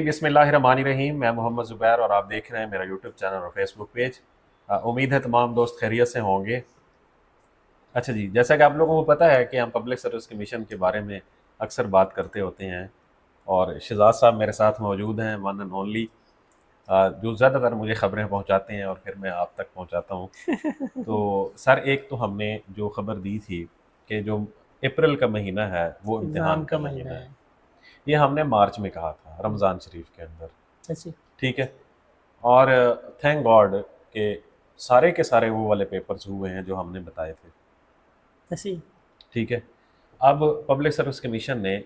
बिस्मिल्लाहिर्रहमानिर्रहीम। मैं मोहम्मद ज़ुबैर और आप देख रहे हैं मेरा यूट्यूब चैनल और फेसबुक पेज। उम्मीद है तमाम दोस्त खैरियत से होंगे। अच्छा जी, जैसा कि आप लोगों को पता है कि हम पब्लिक सर्विस कमीशन के बारे में अक्सर बात करते होते हैं और शहजाद साहब मेरे साथ मौजूद हैं, वन एंड ओनली, जो ज़्यादातर मुझे ख़बरें पहुंचाते हैं और फिर मैं आप तक पहुंचाता हूं। तो सर, एक तो हमने जो खबर दी थी कि जो अप्रैल का महीना है वो इम्तिहान एग्ज़ाम का का महीना महीना है, है। ये हमने मार्च में कहा था रमज़ान शरीफ के अंदर। ऐसे ठीक है। और थैंक गॉड कि सारे के सारे वो वाले पेपर्स हुए हैं जो हमने बताए थे। ऐसे ठीक है। अब पब्लिक सर्विस कमीशन ने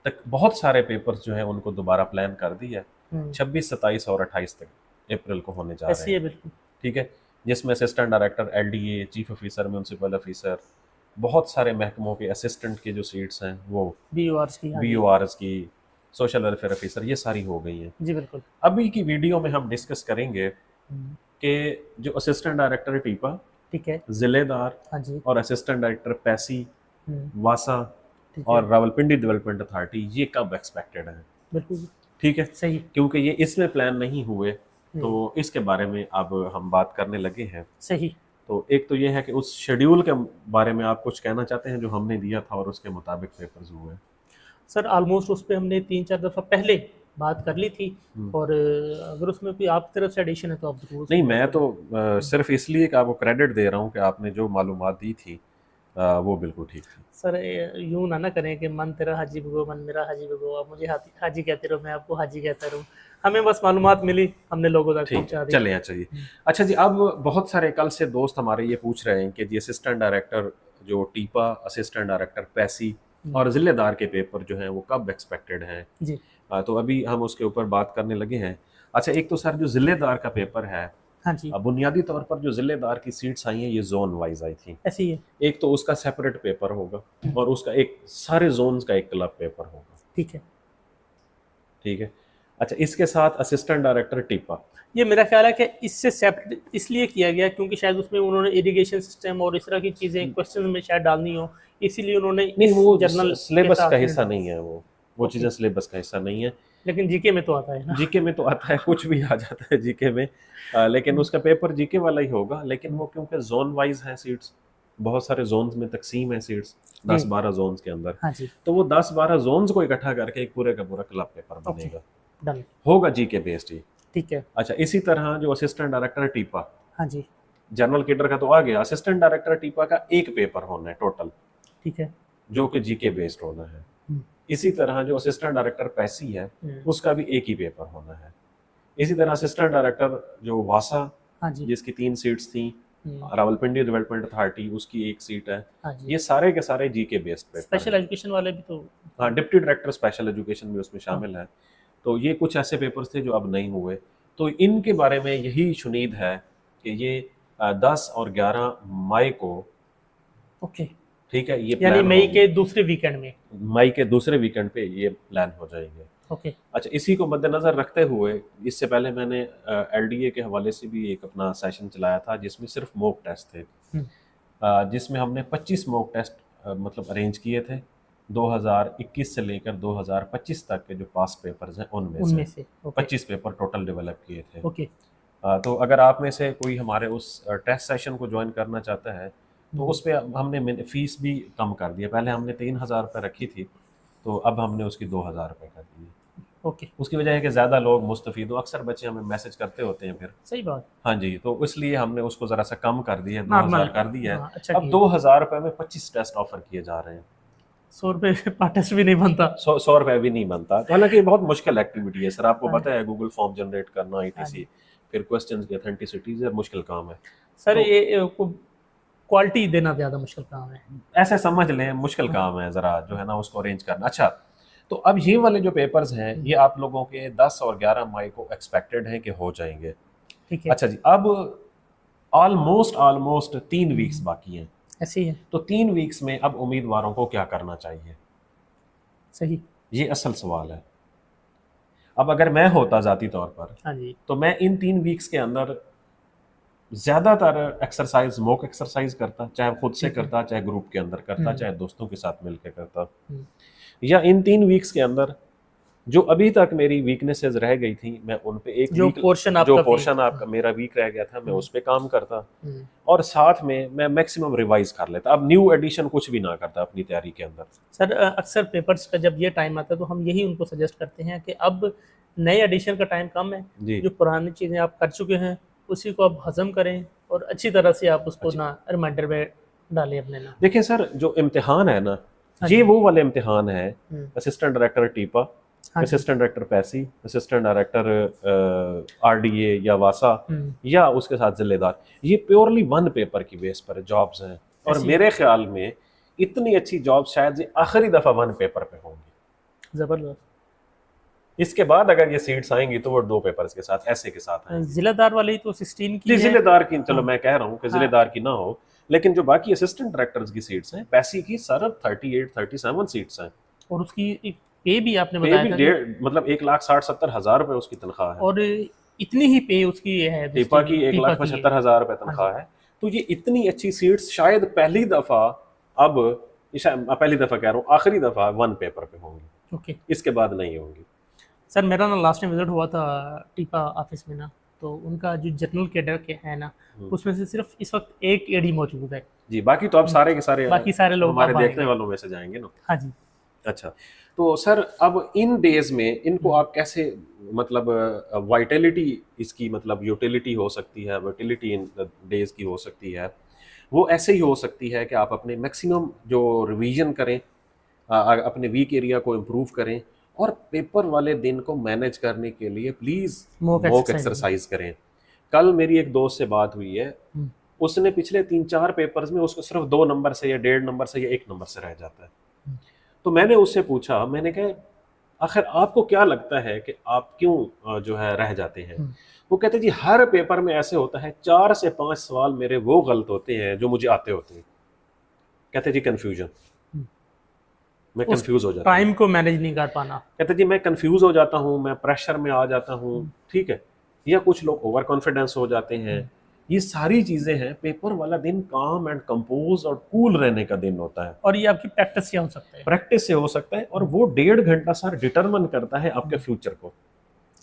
तक बहुत सारे पेपर्स जो हैं उनको दोबारा प्लान कर दिया है। हुँ, 26, 27 और 28 तक अप्रैल को होने जा रहे ऐसे ही हैं। है बिल्कुल। ठीक है। जिसमें assistant director, LDA, chief officer, municipal officer, बहुत सारे महकमों के असिस्टेंट की जो सीट्स हैं वो, बीओआरस की, हाँ जी। बीओआरएस की, सोशल वेलफेयर ऑफिसर, ये सारी हो गई हैं। जी, बिल्कुल। अभी की वीडियो में हम डिस्कस करेंगे हुँ, कि जो असिस्टेंट डायरेक्टर टीपा, ठीक है। ज़िलेदार हाँ जी। और असिस्टेंट डायरेक्टर पैसी, हुँ, वासा ठीक और है। रावलपिंडी डेवलपमेंट अथॉरिटी, ये कब एक्सपेक्टेड है? बिल्कुल ठीक है। सही। क्योंकि ये इसमें प्लान नहीं हुए, तो हुँ, इसके बारे में अब हम बात करने लगे हैं। सही। तो एक तो ये है कि उस शेड्यूल के बारे में आप कुछ कहना चाहते हैं जो हमने दिया था और उसके मुताबिक पेपर्स हुए हैं? सर ऑलमोस्ट उस पे हमने 3-4 दफ़ा पहले बात कर ली थी हम्म। और अगर उसमें कोई आपकी तरफ से एडिशन है तो आप ज़रूर नहीं, उसको ऐड मैं करें। तो सिर्फ इसलिए कि आपको क्रेडिट दे रहा हूँ कि आपने जो मालूमात दी थी वो बिल्कुल ठीक थी। सर यूँ ना करें कि मन तेरा हाजी भगो, मन मेरा हाजी भगो, आप मुझे हाजी हाजी कहते रहो, मैं आपको हाजी कहता रहूँ। हमें बस मालूमात मिली, हमने लोगों तक ठीक है, पहुँचा दी। चलें। अच्छा जी। अच्छा जी, अब बहुत सारे कल से दोस्त हमारे ये पूछ रहे हैं कि जी असिस्टेंट डायरेक्टर जो टीपा, असिस्टेंट डायरेक्टर पैसी हुँ, और ज़िलेदार के पेपर जो हैं वो कब एक्सपेक्टेड हैं? जी। तो अभी हम उसके ऊपर बात करने लगे हैं। अच्छा, एक तो सर जो ज़िलेदार का पेपर है, हाँ जी, बुनियादी तौर पर जो ज़िलेदार की सीट्स आई हैं ये ज़ोन वाइज़ आई थी। ऐसे ही है। एक तो उसका सेपरेट पेपर होगा हुँ, और उसका एक सारे ज़ोन्स का एक क्लब पेपर होगा। ठीक है। ठीक है। अच्छा, इसके साथ असिस्टेंट डायरेक्टर टीपा। ये मेरा ख्याल है कि इससे सेपरेट इसलिए किया गया क्योंकि शायद उसमें उन्होंने इरिगेशन सिस्टम और इस तरह की चीज़ें क्वेश्चन में शायद डालनी हो, इसीलिए उन्होंने नहीं, इस वो जर्नल के सिलेबस का साथ में हिस्सा डाला। नहीं है वो ओके, चीज़ें सिलेबस का हिस्सा नहीं है। लेकिन जीके में तो आता है ना। जीके में तो आता है, कुछ भी आ जाता है जीके में। लेकिन हुँ, उसका पेपर जीके वाला ही होगा, लेकिन हुँ, वो क्योंकि जोन वाइज हैं सीट्स, बहुत सारे जोन्स में तकसीम है सीट्स, जी, 10-12 जोन्स के अंदर। हाँ जी, तो वो 10-12 जोन्स को इकट्ठा करके एक पूरे का पूरा क्लब पेपर ओके, बनेगा, डन, होगा जीके बेस्ड ही। ठीक है। अच्छा, इसी तरह जो असिस्टेंट डायरेक्टर टीपा, हाँ जी, जनरल केडर का तो आ गया, असिस्टेंट डायरेक्टर टीपा का एक पेपर होना है टोटल, ठीक है। जो कि जीके बेस्ड होना है। हुँ, इसी तरह जो असिस्टेंट डायरेक्टर पैसी है, हुँ, उसका भी एक ही पेपर होना है। इसी तरह असिस्टेंट डायरेक्टर जो वासा, हाँ जी, जिसकी 3 सीट्स थी, हुँ, रावलपिंडी डेवलपमेंट अथॉरिटी उसकी एक सीट है। हाँ जी। ये सारे के सारे जीके बेस्ड पेपर स्पेशल हैं। एजुकेशन वाले भी तो हाँ, डिप्टी डायरेक्टर स्पेशल एजुकेशन भी उसमें हाँ, शामिल है। तो ये कुछ ऐसे पेपर्स थे जो अब नहीं हुए। तो इनके बारे में यही शुनीद है कि ये 10 और 11 मई को, ओके। ठीक है, ये यानी प्लान मई होंगे। के दूसरे वीकेंड में, मई के दूसरे वीकेंड पे ये प्लान हो जाएंगे। ओके, अच्छा, इसी को मद्देनज़र रखते हुए इससे पहले मैंने एलडीए के हवाले से भी एक अपना सेशन चलाया था जिसमें सिर्फ मॉक टेस्ट थे, हुँ, जिसमें हमने 25 मॉक टेस्ट मतलब अरेंज किए थे 2021 से लेकर 2025 तक के जो पास्ट पेपर्स हैं उनमें उनमें से से, ओके, 25 पेपर टोटल डेवलप किए थे। ओके, तो अगर आप में से कोई हमारे उस टेस्ट सेशन को ज्वाइन करना चाहता है तो हुँ, उस पे हमने फ़ीस भी कम कर दिया। पहले हमने 3000 रुपये रखी थी, तो अब हमने उसकी 2000 रुपये कर दी है। ओके, उसकी वजह है कि ज़्यादा लोग मुस्तफ़ीद हो, अक्सर बच्चे हमें मैसेज करते होते हैं फिर। सही बात, हाँ जी, तो इसलिए हमने उसको ज़रा-सा कम कर दिया है, नॉर्मल 2000 कर दिया है। हाँ, अच्छा अब किया। 2000 रुपये में 25 टेस्ट ऑफ़र किए जा रहे हैं। ₹100 पार्टस भी नहीं बनता। 100 रुपये भी नहीं बनता। तो हालाँकि ये बहुत मुश्किल एक्टिविटी है सर, आपको हाँ, पता है गूगल फॉर्म जनरेट करना, हाँ ईटीसी, जी। फिर क्वेश्चन्स की ऑथेंटिसिटी, ये मुश्किल काम है। सर तो ये को क्वालिटी देना ज़्यादा मुश्किल काम है। ऐसे समझ लें मुश्किल हाँ, काम है ज़रा जो है ना उसको अरेंज करना। अच्छा, तो अब ये वाले जो पेपर्स हैं, हुँ, ये आप लोगों के 10 और 11 मई को एक्सपेक्टेड हैं कि हो जाएँगे। ठीक है। अच्छा जी, अब ऑलमोस्ट 3 वीक्स हुँ, बाकी हैं। ऐसे ही है, तो 3 वीक्स में अब उम्मीदवारों को क्या करना चाहिए? सही। ये असल सवाल है। अब अगर मैं होता ज़ाती तौर पर, हाँ जी। तो मैं इन 3 वीक्स के अंदर ज़्यादातर एक्सरसाइज़, मॉक एक्सरसाइज़ करता, चाहे खुद से ठीक है। करता, चाहे ग्रुप के अंदर करता, हुँ, चाहे दोस्तों के साथ मिलके करता। हुँ, या इन 3 वीक्स के अंदर जो अभी तक मेरी वीकनेसेस रह गई थी मैं उन पे एक जो पोर्शन आपका जो weak- पोर्शन आपका मेरा वीक रह गया था मैं उस पे काम करता हम्म। और साथ में मैं मैक्सिमम रिवाइज कर लेता, अब न्यू एडिशन कुछ भी ना करता अपनी तैयारी के अंदर। सर अक्सर पेपर्स का जब ये टाइम आता है तो हम यही उनको सजेस्ट करते हैं कि अब नए एडिशन का टाइम कम है, जी जो पुरानी चीज़ें आप कर चुके हैं उसी को आप हजम करें और अच्छी तरह से आप उसको ना रिमाइंडर में डालें अपने ना। देखिए सर, जो इम्तिहान है ना, हाँ ये जी। वो वाले इम्तिहान है, हम्म। असिस्टेंट डायरेक्टर टीपा, हाँ जी। असिस्टेंट डायरेक्टर पैसी, असिस्टेंट डायरेक्टर आरडीए या वासा या उसके साथ जिलेदार, ये प्योरली वन पेपर की बेस पर जॉब्स हैं और ऐसी- मेरे ख्याल में इतनी अच्छी जॉब शायद ये आखिरी दफा वन पेपर पे होंगी। जबरदस्त। इसके बाद अगर ये सीट्स आएंगी तो वो दो पेपर्स के साथ ऐसे के साथ आएंगी। जिलेदार वाली तो 16 की जी है। जिलेदार की, चलो हाँ। मैं कह रहा हूँ कि हाँ। जिलेदार की ना हो, लेकिन जो बाकी असिस्टेंट डायरेक्टर्स की सीट्स हैं, पैसी की सिर्फ 38-37 सीट्स हैं। और उसकी पे भी आपने पे बताया भी था डेढ़ मतलब 1,60,70,000 रुपए उसकी तनख्वाह है। और इतनी ही पे उसकी है टीपा की टीपा 1,75,000 रुपए तनख्वाह है। तो ये इतनी अच्छी सीट्स शायद पहली दफा, अब पहली दफा कह रहा हूँ, आखिरी दफा वन पेपर पे होंगी, ओके इसके बाद नहीं होंगी। सर मेरा ना लास्ट टाइम विजिट हुआ था टीपा ऑफिस में ना, तो उनका जो जनरल कैडर के है ना उसमें से सिर्फ इस वक्त एक एडी मौजूद है जी, बाकी तो अब सारे के सारे बाकी सारे लोग हमारे अब देखने आएंगे। वालों में से जाएंगे ना। हाँ जी। अच्छा, तो सर अब इन डेज में इनको आप कैसे, मतलब वाइटलिटी इसकी मतलब यूटिलिटी हो सकती है, वर्टिलिटी इन डेज की हो सकती है, वो ऐसे ही हो सकती है कि आप अपने मैक्सिमम जो रिवीजन करें, अपने वीक एरिया को इम्प्रूव करें और पेपर वाले दिन को मैनेज करने के लिए please Mock mock exercise। Exercise करें। कल मेरी एक दोस्त से बात हुई है, उसने पिछले 3-4 पेपर्स में उसको सिर्फ 2 नंबर से या 1.5 नंबर से या 1 नंबर से रह जाता है। तो मैंने उससे पूछा, मैंने कहा आखिर आपको क्या लगता है कि आप क्यों जो है रह जाते हैं? वो कहते जी हर पेपर में ऐसे होता है, 4 से 5 सवाल मेरे वो गलत होते हैं जो मुझे आते होते हैं। कहते जी कंफ्यूजन, मैं कंफ्यूज हो जाता हूँ। टाइम को मैनेज नहीं कर पाना। कहते जी मैं कंफ्यूज हो जाता हूँ, मैं प्रेशर में आ जाता हूँ, ठीक है, या कुछ लोग ओवर कॉन्फिडेंस हो जाते हैं। ये सारी चीजें हैं। पेपर वाला दिन काम एंड कंपोज और कूल रहने का दिन होता है, और ये आपकी प्रैक्टिस से हो सकता है, प्रैक्टिस से हो सकता है, और वो 1.5 घंटा सर डिटरमिन करता है आपके फ्यूचर को,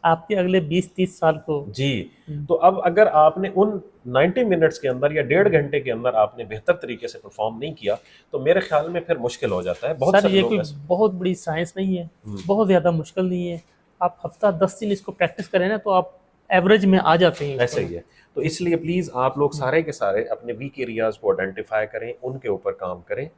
आपके अगले 20-30 साल को। जी। तो अब अगर आपने उन 90 मिनट्स के अंदर या 1.5 घंटे के अंदर आपने बेहतर तरीके से परफॉर्म नहीं किया तो मेरे ख्याल में फिर मुश्किल हो जाता है। बहुत सर सारे ये लोग कोई ऐसे, बहुत बड़ी साइंस नहीं है, बहुत ज़्यादा मुश्किल नहीं है। आप हफ्ता 10 दिन इसको प्रैक्टिस करें ना तो आप एवरेज में आ जाते हैं। ऐसे ही है। तो इसलिए प्लीज़ आप लोग सारे के सारे अपने वीक एरियाज़ को आइडेंटिफाई करें, उनके ऊपर काम करें,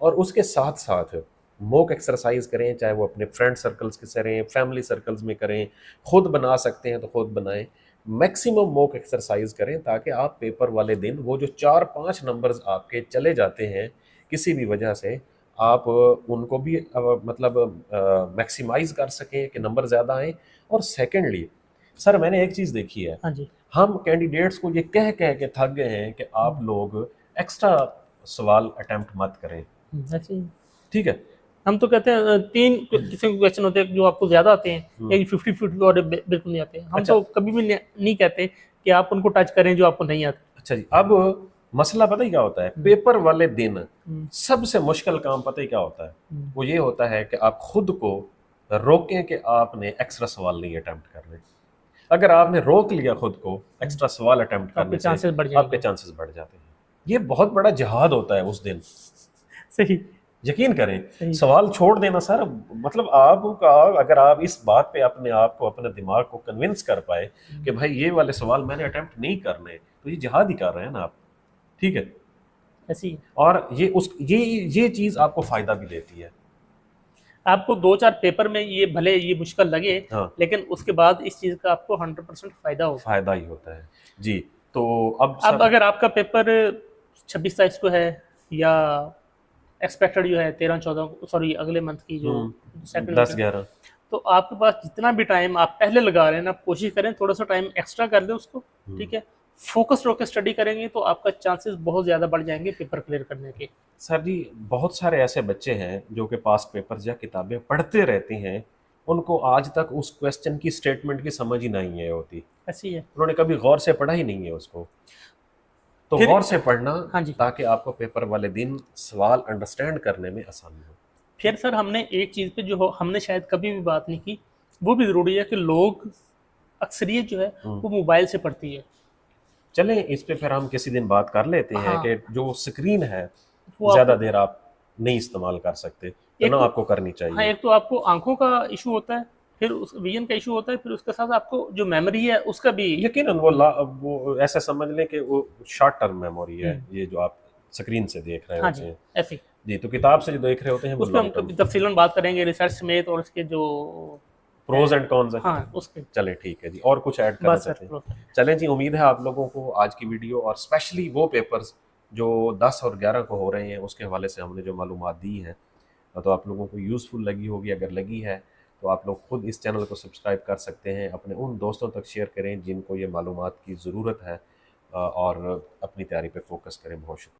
और उसके साथ साथ मॉक एक्सरसाइज करें, चाहे वो अपने फ्रेंड सर्कल्स के करें, फैमिली सर्कल्स में करें, खुद बना सकते हैं तो खुद बनाएं। मैक्सिमम मॉक एक्सरसाइज करें ताकि आप पेपर वाले दिन वो जो 4-5 नंबर्स आपके चले जाते हैं किसी भी वजह से, आप उनको भी मतलब मैक्सिमाइज कर सकें कि नंबर ज़्यादा आएँ। और सेकेंडली सर मैंने एक चीज़ देखी है, हाँ जी। हम कैंडिडेट्स को ये कह कह के थक गए हैं कि आप लोग एक्स्ट्रा सवाल अटेम्प्ट मत करें, ऐसे ही ठीक है। हम तो कहते हैं 3 किस्म के क्वेश्चन होते हैं जो आपको ज़्यादा आते हैं, एक 50-50 और बिल्कुल नहीं आते। हम अच्छा। तो कभी भी नहीं कहते कि आप उनको टच करें जो आपको नहीं आते। अच्छा जी, अब मसला पता ही क्या होता है, पेपर वाले दिन सबसे मुश्किल काम पता ही क्या होता है, वो ये होता है कि आप खुद को रोकें कि आपने एक्स्ट्रा सवाल नहीं अटेम्प्ट करने। अगर आपने रोक लिया खुद को एक्स्ट्रा सवाल अटेम्प्ट करने से, चांसेस बढ़ आपके चांसेस बढ़ जाते हैं। ये बहुत बड़ा जिहाद होता है उस दिन, सही। यकीन करें। सवाल छोड़ देना सर, मतलब आपका अगर आप इस बात पे अपने आप को, अपने दिमाग को कन्विंस कर पाए कि भाई ये वाले सवाल मैंने अटेम्प्ट नहीं करने, तो ये जिहाद ही कर रहे हैं ना आप, ठीक है। ऐसी और ये चीज़ आपको फायदा भी देती है। आपको 2-4 पेपर में ये भले ये मुश्किल लगे, हाँ, लेकिन उसके बाद इस चीज़ का आपको 100% फायदा होगा। फायदा ही होता है जी। तो अब अगर आपका पेपर 26 तारीख को है या एक्सपेक्टेड जो है 13-14 सॉरी अगले मंथ की जो 10-11, तो आपके पास जितना भी टाइम आप पहले लगा रहे हैं ना, कोशिश करें थोड़ा सा टाइम एक्स्ट्रा कर दें उसको, ठीक है। फोकस्ड होकर स्टडी करेंगे तो आपका चांसेस बहुत ज़्यादा बढ़ जाएंगे पेपर क्लियर करने के। सर जी बहुत सारे ऐसे बच्चे हैं जो कि पास्ट पेपर्स या किताबें पढ़ते रहते हैं, उनको आज तक उस क्वेश्चन की स्टेटमेंट की समझ ही नहीं है होती, ऐसी है, उन्होंने कभी गौर से पढ़ा ही नहीं है उसको। तो गौर से पढ़ना, हाँ जी, ताकि आपको पेपर वाले दिन सवाल अंडरस्टैंड करने में आसानी हो। फिर सर हमने एक चीज़ पे जो हमने शायद कभी भी बात नहीं की, वो भी ज़रूरी है कि लोग अक्सरियत जो है वो मोबाइल से पढ़ती है। चलें इस पे फिर हम किसी दिन बात कर लेते हैं हाँ, कि जो स्क्रीन है वो ज़्यादा आपको देर आप नहीं इस्तेमाल कर सकते तो एक ना तो आपको करनी हाँ, चाहिए। एक तो आपको आँखों का इश्यू होता है, फिर उस विज़न का इश्यू होता है, फिर उसके साथ आपको जो मेमोरी है उसका भी। यकीनन वो ऐसा समझ लें कि वो शॉर्ट टर्म मेमोरी है, ये जो आप स्क्रीन से देख रहे हाँ होते जी, हैं। ऐसे ही। जी, तो किताब से जो देख रहे होते हैं वो उस पे हम लॉन्ग टर्म। कभी तफ़सीलन बात करेंगे रिसर्च समेत और उसके जो प्रोज एंड कॉन्स है। हाँ, उसके चलें ठीक है जी, और कुछ ऐड करना बस सर चाहते हैं? प्रोसेस। चलें जी, उम्मीद है आप लोगों को आज की वीडियो और स्पेशली वो पेपर्स जो 10 और 11 को हो रहे हैं उसके हवाले से हमने जो मालूमात दी हैं तो आप लोगों को यूज़फुल लगी होगी। अगर लगी है तो आप लोग खुद इस चैनल को सब्सक्राइब कर सकते हैं, अपने उन दोस्तों तक शेयर करें जिनको ये मालूमात की ज़रूरत है और अपनी तैयारी पे फोकस करें। बहुत शुक्रिया।